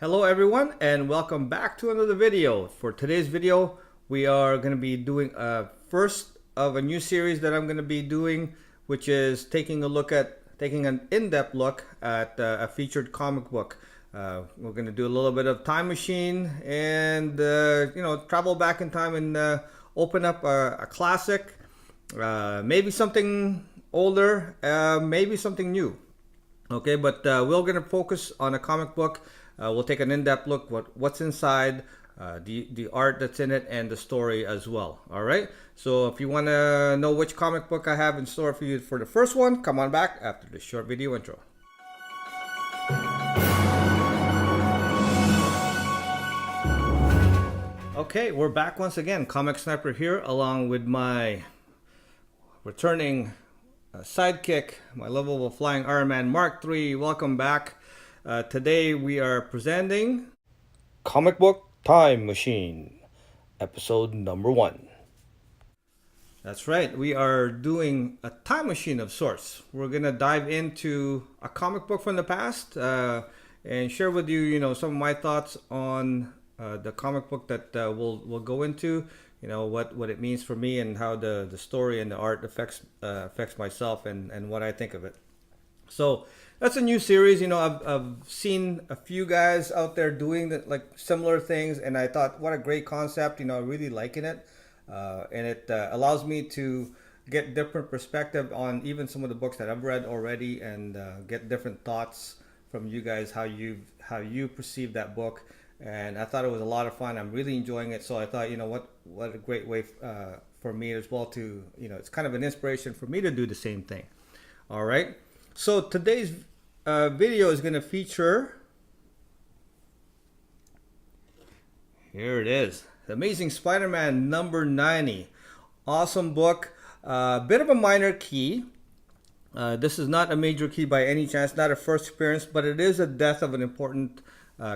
Hello everyone and welcome back to another video. For today's video, we are going to be doing a first of a new series that I'm going to be doing, which is taking an in-depth look at a featured comic book. We're going to do a little bit of time machine and travel back in time and open up a classic, maybe something older, maybe something new. Okay, but we're going to focus on a comic book. We'll take an in-depth look what's inside, the art that's in it, and the story as well. All right. So if you want to know which comic book I have in store for you for the first one, come on back after this short video intro. Okay, we're back once again. Comic Sniper here, along with my returning sidekick, my level of flying Iron Man Mark III. Welcome back. Today we are presenting Comic Book Time Machine, episode number 1. That's right, we are doing a time machine of sorts. We're gonna dive into a comic book from the past and share with you, some of my thoughts on the comic book that we'll go into. What it means for me and how the story and the art affects myself and what I think of it. So that's a new series. I've seen a few guys out there doing similar things, and I thought, what a great concept. Really liking it, and it allows me to get different perspective on even some of the books that I've read already, and get different thoughts from you guys, how you perceive that book. And I thought it was a lot of fun. I'm really enjoying it. So I thought, what a great way for me as well to, it's kind of an inspiration for me to do the same thing. All right. So today's video is going to feature, here it is, Amazing Spider-Man number 90. Awesome book. Bit of a minor key. This is not a major key by any chance, not a first appearance, but it is a death of an important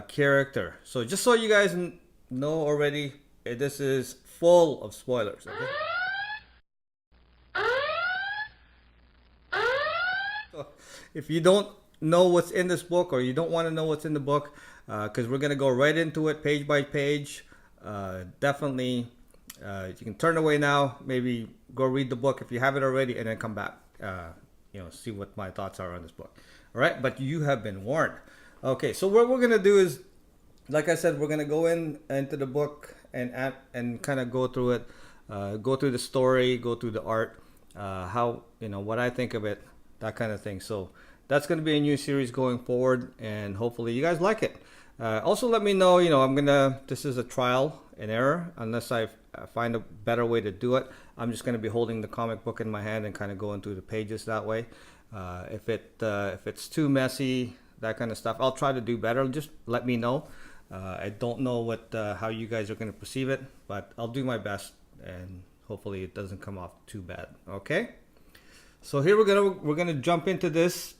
character. So just so you guys know already, this is full of spoilers. Okay? So if you don't know what's in this book, or you don't want to know what's in the book, because we're going to go right into it page by page, definitely you can turn away now, maybe go read the book if you haven't already, and then come back, see what my thoughts are on this book. All right, but you have been warned. Okay, so what we're gonna do is, like I said, we're gonna go into the book and kind of go through it, go through the story, go through the art, how what I think of it, that kind of thing. So that's gonna be a new series going forward, and hopefully you guys like it. Also, let me know. This is a trial and error. Unless I find a better way to do it, I'm just gonna be holding the comic book in my hand and kind of going through the pages that way. If it's too messy, that kind of stuff, I'll try to do better. Just let me know. I don't know how you guys are going to perceive it, but I'll do my best, and hopefully it doesn't come off too bad. Okay, so here we're gonna jump into this.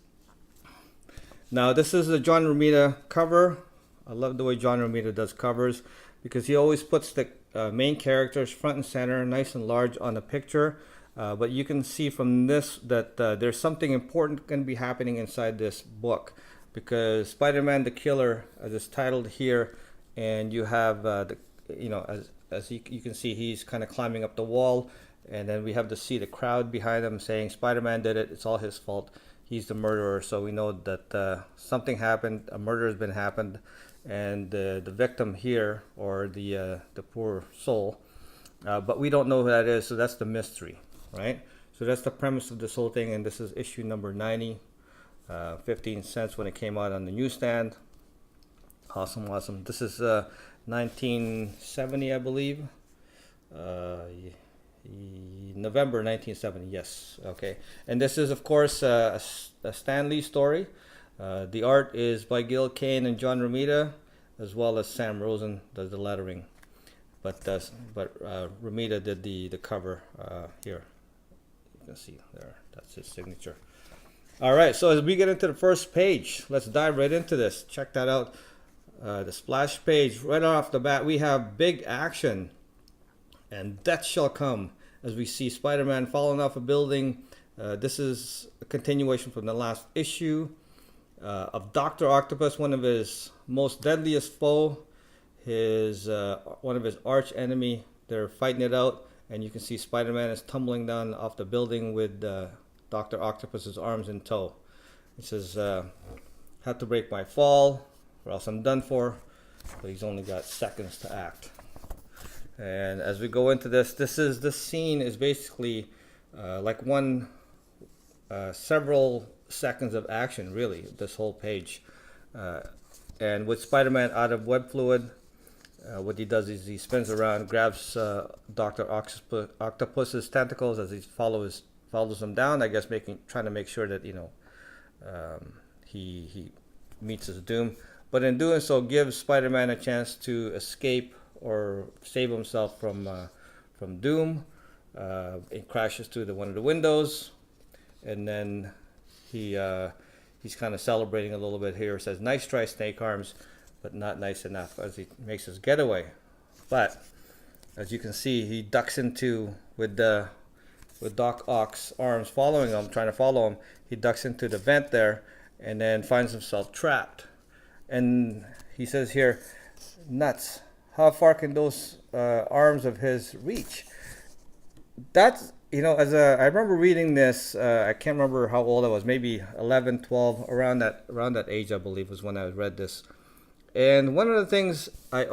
Now this is the John Romita cover. I love the way John Romita does covers, because he always puts the main characters front and center, nice and large on the picture. But you can see from this that there's something important going to be happening inside this book, because Spider-Man the Killer, as it's titled here, and you have as you can see, he's kind of climbing up the wall, and then we have to see the crowd behind him saying Spider-Man did it, it's all his fault, he's the murderer. So we know that something happened, a murder has been happened, and the victim here, or the poor soul, but we don't know who that is. So that's the mystery, right? So that's the premise of this whole thing, and this is issue number 90. 15 cents when it came out on the newsstand. Awesome. This is 1970, I believe. November 1970. Yes. Okay. And this is, of course, a Stan Lee story. The art is by Gil Kane and John Romita, as well as Sam Rosen does the lettering. But Romita did the cover here. You can see there. That's his signature. All right, so as we get into the first page, let's dive right into this. Check that out. The splash page, right off the bat, we have big action, and death shall come, as we see Spider-Man falling off a building. This is a continuation from the last issue. of Doctor Octopus, one of his most deadliest foe, his one of his arch enemy. They're fighting it out, and you can see Spider-Man is tumbling down off the building with Doctor Octopus's arms in tow. He says, "Had to break my fall, or else I'm done for." But he's only got seconds to act. And as we go into this scene is basically like several seconds of action, really. This whole page, and with Spider-Man out of web fluid, what he does is he spins around, grabs Doctor Octopus's tentacles as he follows him down. I guess trying to make sure that he meets his doom. But in doing so, gives Spider-Man a chance to escape or save himself from doom. It crashes through one of the windows, and then he's kind of celebrating a little bit here. Says, "Nice try, Snake Arms, but not nice enough," as he makes his getaway. But as you can see, he ducks into with Doc Ock's arms following him, trying to follow him. He ducks into the vent there, and then finds himself trapped. And he says here, "Nuts! How far can those arms of his reach?" That's, I remember reading this. I can't remember how old I was. Maybe 11, 12, around that age, I believe, was when I read this. And one of the things I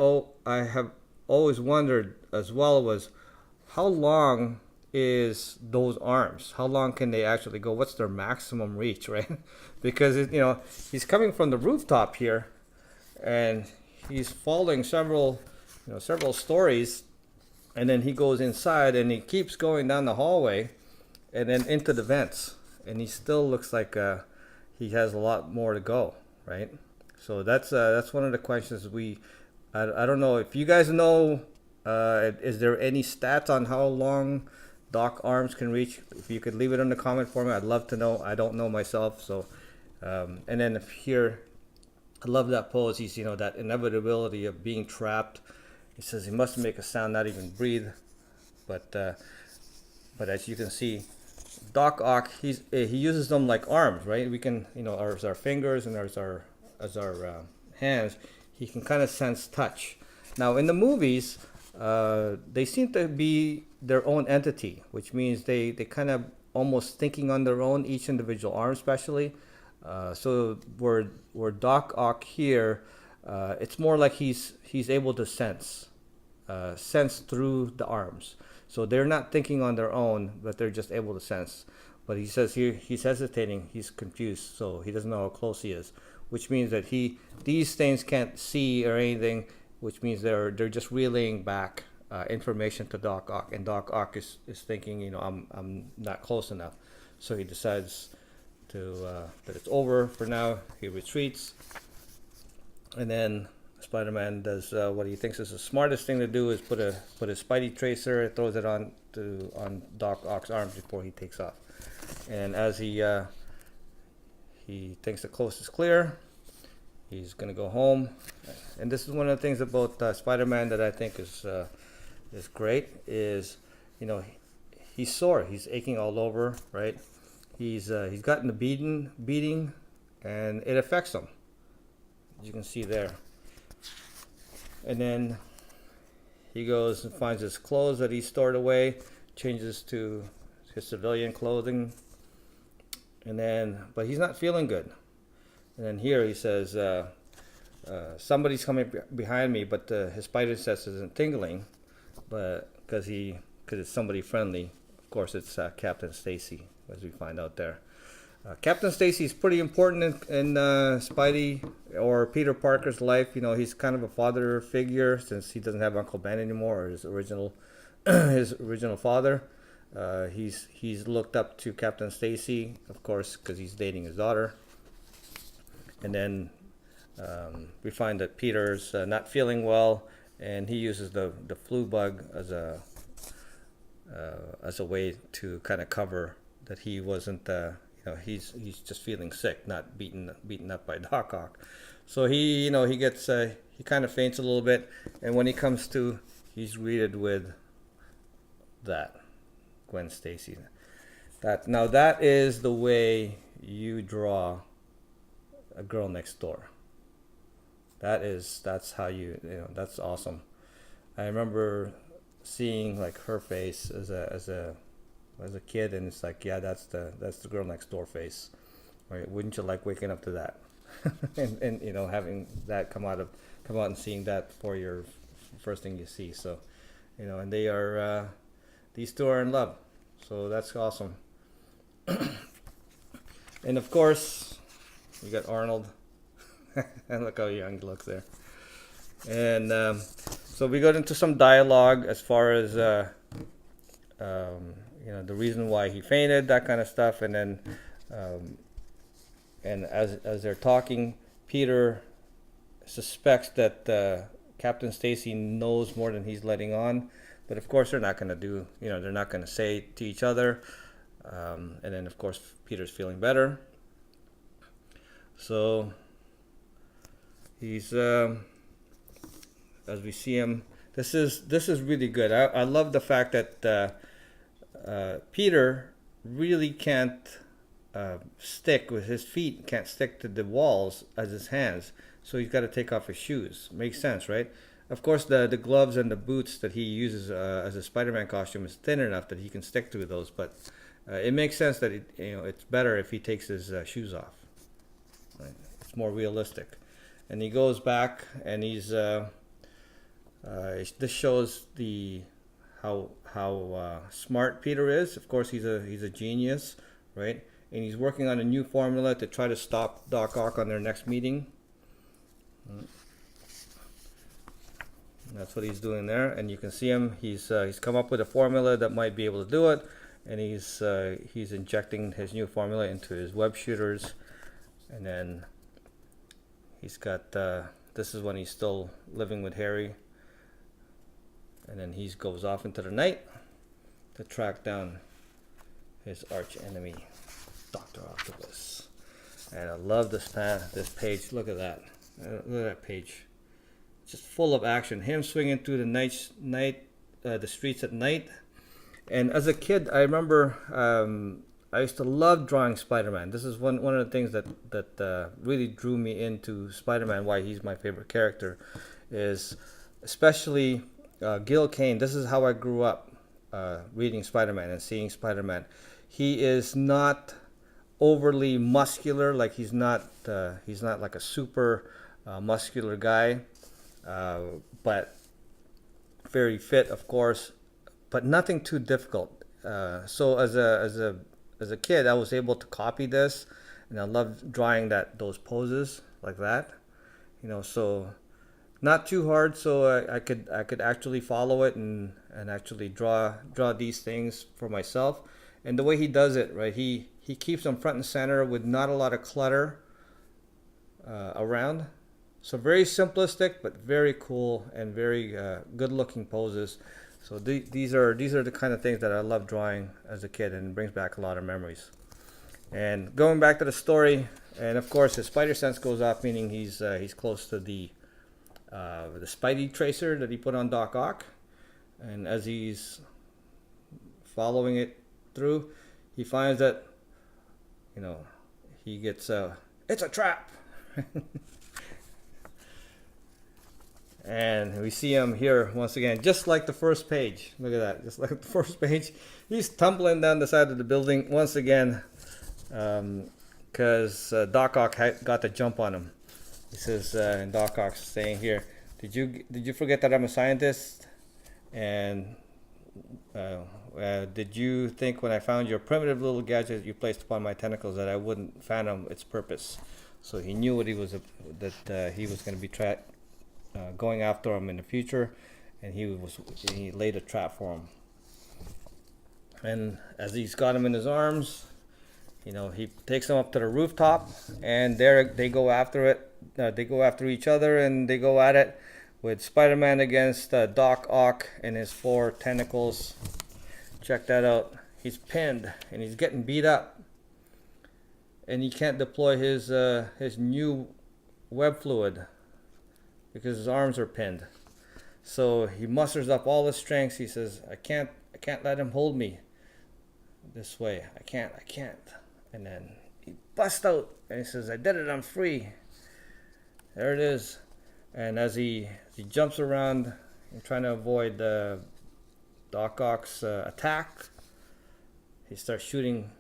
have always wondered as well was, how long is those arms? How long can they actually go? What's their maximum reach, right? Because he's coming from the rooftop here, and he's falling several stories, and then he goes inside, and he keeps going down the hallway, and then into the vents, and he still looks like he has a lot more to go, right? So that's one of the questions I don't know if you guys know. Is there any stats on how long Doc arms can reach? If you could leave it in the comment for me, I'd love to know. I don't know myself. So, and then here, I love that pose. He's that inevitability of being trapped. He says he must make a sound, not even breathe. But as you can see, Doc Ock, he uses them like arms, right? We can as our fingers and as our hands, he can kind of sense touch. Now in the movies, they seem to be their own entity, which means they kind of almost thinking on their own, each individual arm especially. So where Doc Ock here, it's more like he's able to sense through the arms. So they're not thinking on their own, but they're just able to sense. But he says here he's hesitating, he's confused, so he doesn't know how close he is, which means that these things can't see or anything, which means they're just relaying back information to Doc Ock, and Doc Ock is thinking, I'm not close enough, so he decides that it's over for now. He retreats, and then Spider-Man does what he thinks is the smartest thing to do, is put a Spidey tracer, throws it on Doc Ock's arms before he takes off. And as he thinks the coast is clear, he's gonna go home. And this is one of the things about Spider-Man that I think is great, is he's sore, he's aching all over, right? He's gotten the beating, and it affects him, as you can see there. And then he goes and finds his clothes that he stored away, changes to his civilian clothing, but he's not feeling good. And then here he says, somebody's coming behind me, but his spider sense isn't tingling, but because it's somebody friendly. Of course, it's Captain Stacy, as we find out there. Captain Stacy is pretty important in Spidey or Peter Parker's life. He's kind of a father figure, since he doesn't have Uncle Ben anymore, or his original father. He's looked up to Captain Stacy, of course, because he's dating his daughter. And then we find that Peter's not feeling well, and he uses the flu bug as a way to kind of cover that he wasn't. He's just feeling sick, not beaten up by Doc Ock. So he gets he kind of faints a little bit, and when he comes to, he's greeted with that Gwen Stacy. That is the way you draw a girl next door. That's how that's awesome. I remember seeing like her face as a kid, and it's like, yeah, that's the girl next door face, right? Wouldn't you like waking up to that, and having that come out and seeing that for your first thing you see. So, and these two are in love, so that's awesome. And of course, you got Arnold, and look how young he looks there. And so we got into some dialogue as far as the reason why he fainted, that kind of stuff. And then and as they're talking, Peter suspects that Captain Stacy knows more than he's letting on, but of course they're not going to they're not going to say to each other. And then of course Peter's feeling better, so he's as we see him. This is really good. I love the fact that Peter really can't stick with his feet, can't stick to the walls as his hands, so he's got to take off his shoes. Makes sense, right? Of course, the gloves and the boots that he uses as a Spider-Man costume is thin enough that he can stick to those, but it makes sense that it's better if he takes his shoes off. Right? It's more realistic. And he goes back, and he's this shows how smart Peter is. Of course, he's a genius, right? And he's working on a new formula to try to stop Doc Ock on their next meeting. That's what he's doing there, and you can see him. He's come up with a formula that might be able to do it, and he's injecting his new formula into his web shooters, and then he's got this is when he's still living with Harry, and then he goes off into the night to track down his arch enemy, Dr. Octopus. And I love this page. Look at that. Look at that page. Just full of action. Him swinging through the streets at night. And as a kid, I remember I used to love drawing Spider-Man. This is one of the things that really drew me into Spider-Man. Why he's my favorite character is especially Gil Kane. This is how I grew up reading Spider-Man and seeing Spider-Man. He is not overly muscular. Like he's not like a super muscular guy. But very fit, of course, but nothing too difficult. So as a kid, I was able to copy this, and I loved drawing those poses like that. So not too hard, so I could actually follow it and actually draw these things for myself. And the way he does it, right? He keeps them front and center with not a lot of clutter around. So very simplistic, but very cool and very good-looking poses. So these are the kind of things that I love drawing as a kid, and it brings back a lot of memories. And going back to the story, and of course his spider sense goes off, meaning he's close to the Spidey tracer that he put on Doc Ock. And as he's following it through, he finds that he gets it's a trap. And we see him here once again, just like the first page. Look at that, just like the first page. He's tumbling down the side of the building once again, because Doc Ock got the jump on him. He says, and Doc Ock's saying here, did you forget that I'm a scientist? And did you think when I found your primitive little gadget you placed upon my tentacles that I wouldn't fathom its purpose? So he knew what he was going to be going after him in the future, and he laid a trap for him. And as he's got him in his arms, he takes him up to the rooftop, and there they go after it. They go after each other, and they go at it with Spider-Man against Doc Ock and his 4 tentacles. Check that out. He's pinned and he's getting beat up, and he can't deploy his new web fluid because his arms are pinned. So he musters up all his strength. He says, I can't let him hold me this way. I can't. And then he busts out And he says, I did it, I'm free. There it is. And as he jumps around trying to avoid Doc Ock's attack, he starts shooting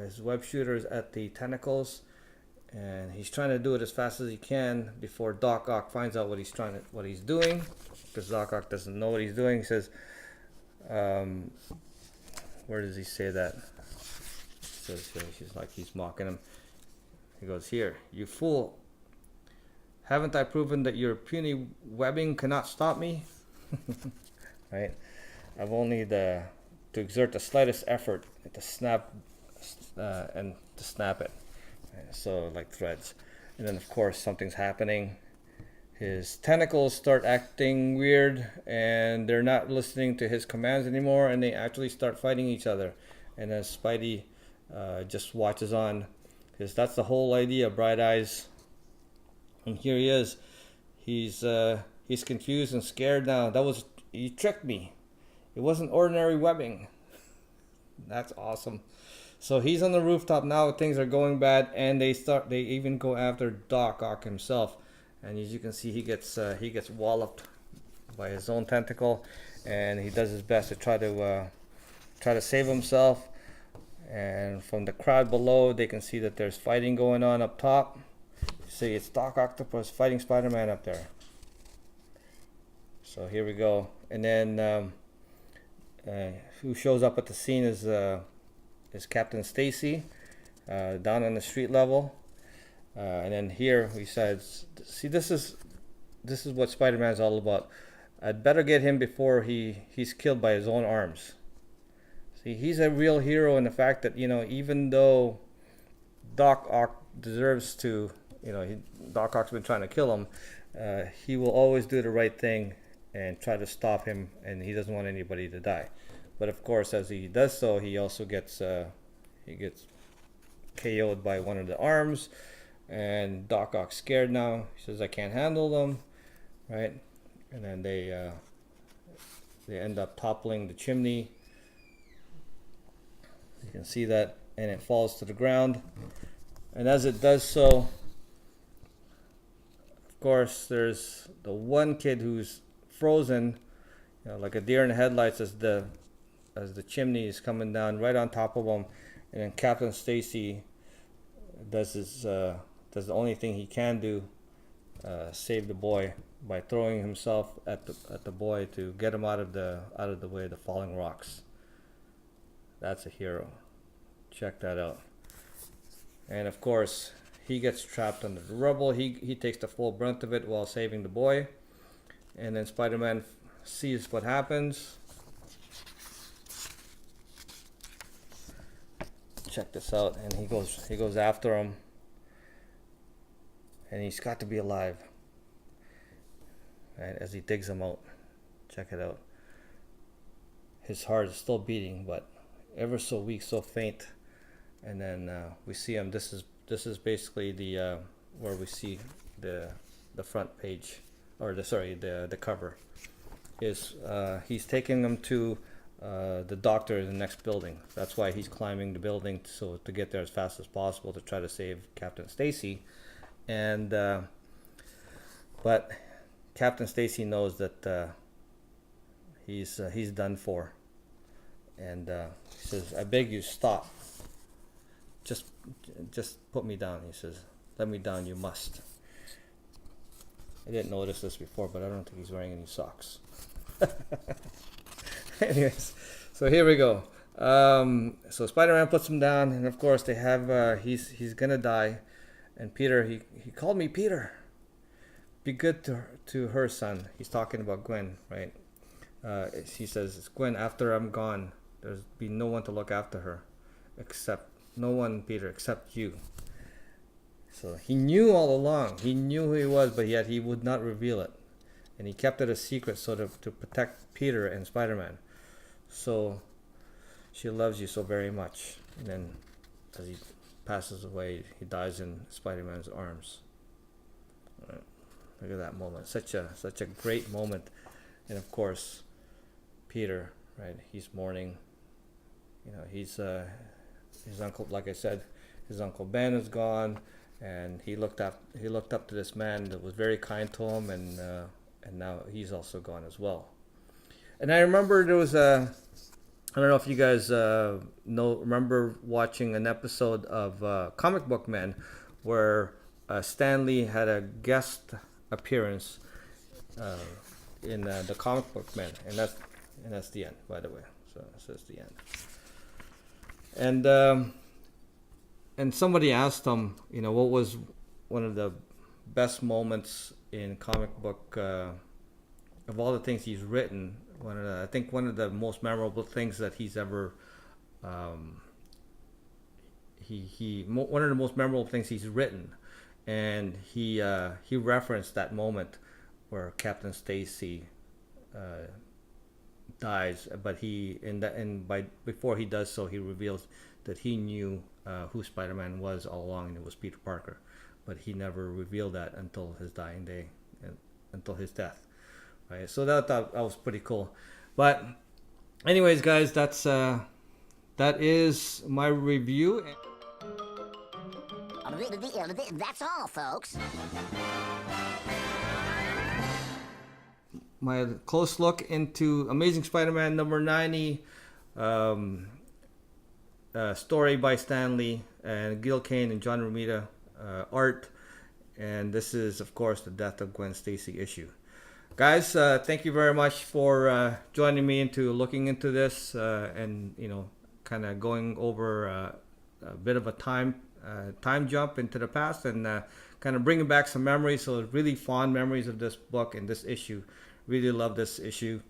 his web shooters at the tentacles, and he's trying to do it as fast as he can before Doc Ock finds out what he's doing, because Doc Ock doesn't know what he's doing. He says, where does he say that? He says, she's like, he's mocking him. He goes, here, you fool. Haven't I proven that your puny webbing cannot stop me? Right? I've only to exert the slightest effort to snap and to snap it. Right? So like threads. And then of course something's happening. His tentacles start acting weird, and they're not listening to his commands anymore, and they actually start fighting each other. And then Spidey just watches on, because that's the whole idea of Bright Eyes. And here he is. He's confused and scared now. You tricked me. It wasn't ordinary webbing. That's awesome. So he's on the rooftop now. Things are going bad, and they even go after Doc Ock himself. And as you can see, he gets walloped by his own tentacle, and he does his best to try to save himself. And from the crowd below, they can see that there's fighting going on up top. See, it's Doc Octopus fighting Spider-Man up there. So here we go. And then who shows up at the scene is Captain Stacy down on the street level. And then here he says, see, this is what Spider-Man's all about. I'd better get him before he's killed by his own arms. See, he's a real hero in the fact that, even though Doc Ock deserves to, Doc Ock's been trying to kill him, he will always do the right thing and try to stop him, and he doesn't want anybody to die. But of course, as he does so, he also gets KO'd by one of the arms, and Doc Ock's scared now. He says, I can't handle them, right? And then they end up toppling the chimney. You can see that, and it falls to the ground. And as it does so, of course, there's the one kid who's frozen, like a deer in the headlights, as the chimney is coming down right on top of him. And then Captain Stacy does the only thing he can do, save the boy by throwing himself at the boy to get him out of the way of the falling rocks. That's a hero. Check that out. And of course, he gets trapped under the rubble. He takes the full brunt of it while saving the boy. And then Spider-Man sees what happens. Check this out. And he goes after him. And he's got to be alive. Right, as he digs him out. Check it out. His heart is still beating, but ever so weak, so faint. And then we see him. This is basically the where we see the front page, or the cover. He's taking him to the doctor in the next building. That's why he's climbing the building, so to get there as fast as possible to try to save Captain Stacy. And but Captain Stacy knows that he's done for. And he says, I beg you, stop. Just put me down. He says, let me down, you must. I didn't notice this before, but I don't think he's wearing any socks. Anyways, so here we go. So Spider-Man puts him down, and of course they have, he's gonna die. And Peter, he called me Peter. Be good to her, son. He's talking about Gwen, right? He says, it's Gwen, after I'm gone, there's be no one to look after her, no one, Peter, except you. So he knew all along. He knew who he was, but yet he would not reveal it, and he kept it a secret, so to protect Peter and Spider-Man. So she loves you so very much. And then, as he passes away, he dies in Spider-Man's arms. All right. Look at that moment. Such a great moment. And of course, Peter, right? He's mourning. His uncle, like I said, his Uncle Ben is gone, and he looked up to this man that was very kind to him, and now he's also gone as well. And I remember there was I don't know if you guys remember watching an episode of Comic Book Men where Stan Lee had a guest appearance in the Comic Book Men, and that's the end, by the way. So that's the end. And somebody asked him, what was one of the best moments in comic book of all the things he's written. I think one of the most memorable things that he's ever one of the most memorable things he's written, and he referenced that moment where Captain Stacy dies, but before he does so, he reveals that he knew who Spider-Man was all along, and it was Peter Parker, but he never revealed that until his dying day, until his death. Right, so that was pretty cool. But anyways, guys, that is my review. That's all, folks. My close look into Amazing Spider-Man number 90, story by Stan Lee and Gil Kane and John Romita, art, and this is, of course, the Death of Gwen Stacy issue. Guys, thank you very much for joining me into looking into this and kind of going over a bit of a time jump into the past and kind of bringing back some memories. So really fond memories of this book and this issue. Really love this issue.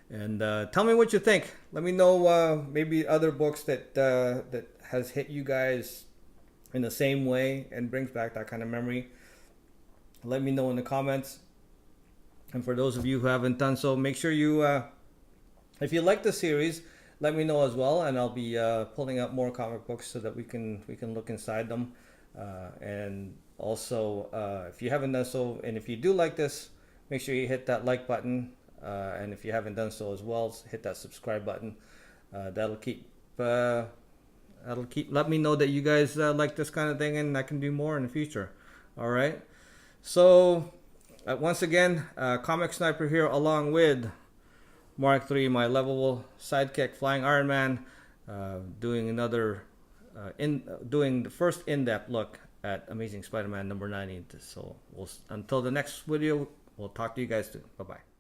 And tell me what you think. Let me know maybe other books that has hit you guys in the same way and brings back that kind of memory. Let me know in the comments. And for those of you who haven't done so, make sure you, if you like the series, let me know as well, and I'll be pulling up more comic books so that we can look inside them. And also, if you haven't done so, and if you do like this, make sure you hit that like button. And if you haven't done so as well, hit that subscribe button. That'll keep let me know that you guys like this kind of thing, and I can do more in the future. All right. So once again, Comic Sniper here, along with Mark III, my lovable sidekick, Flying Iron Man, doing another doing the first in-depth look at Amazing Spider-Man number 90. So until the next video, we'll talk to you guys soon. Bye bye.